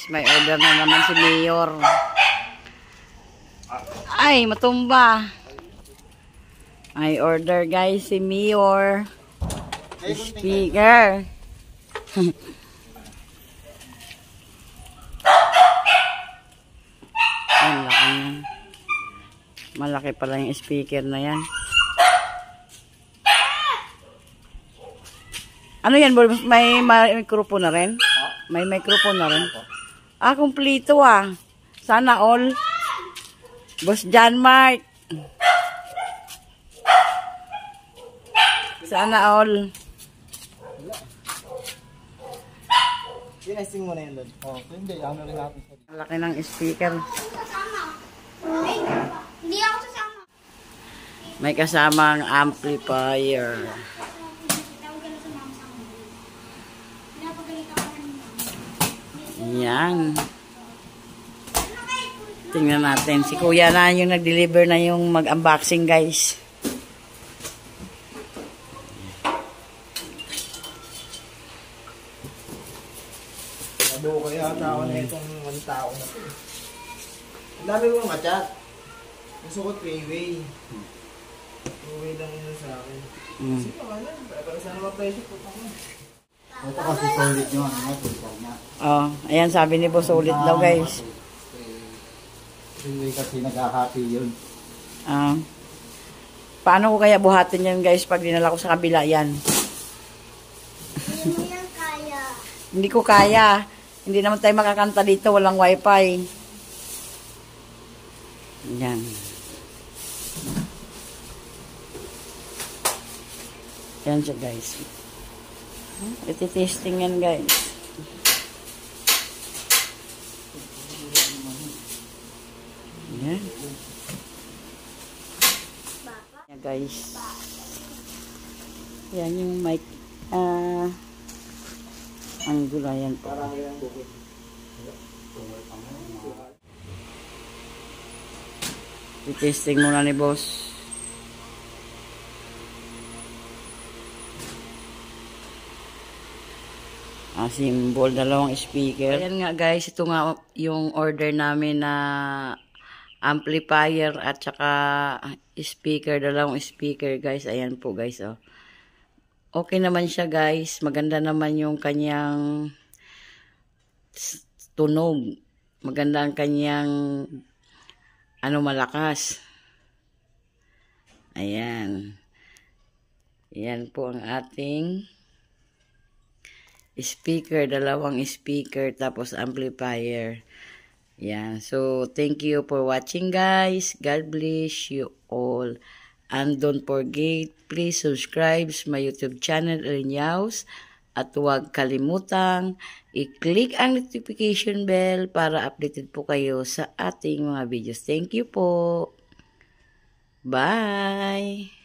may order na naman si Mayor. Ay, matumba. May order guys si Mayor. Speaker. Ang laki yan. Malaki pala yung speaker na yan. Ano yan, may microphone na rin? May microphone na rin? Ah, kumplito ah. Sana all. Boss John Mark. Sana all. Sinesting mo na yun doon. Oh, hindi. Ano rin natin. Malaki ng speaker. Hindi ako sasama. May kasamang amplifier. Yan. Tingnan natin. Si Kuya na yung nag-deliver na yung mag-unboxing guys. Nabo ko yata ako na itong one tao na ito. Ang dami mong machat. Gusto ko 3-way. 2-way lang yun sa akin. Sige wala. Para sana ma-pressure po ako. Ito kasi solid yun. Oh, ayan sabi ni Boss solid daw guys. 3-way kasi nag-happy yun. Paano ko kaya buhatin yan guys pag dinala ko sa kabila yan? Hindi mo yan kaya. Hindi ko kaya. Hindi naman tayo makakanta dito. Walang wifi. Yan. Yan siya guys. Iti-testing yan guys. Yan. Yan guys. Yan yung mic. Ang gulayan po. I-testing muna ni boss. Symbol, dalawang speaker. Ayan nga guys, ito nga yung order namin na amplifier at saka speaker, dalawang speaker guys. Ayan po guys, oh. Okay naman siya guys. Maganda naman yung kanyang tunog. Maganda ang kanyang malakas. Ayan. Ayan po ang ating speaker. Dalawang speaker tapos amplifier. Ayan. So, thank you for watching guys. God bless you all. And don't forget, please subscribe sa my YouTube channel, Elinyaus. At huwag kalimutang i-click ang notification bell para updated po kayo sa ating mga videos. Thank you po. Bye!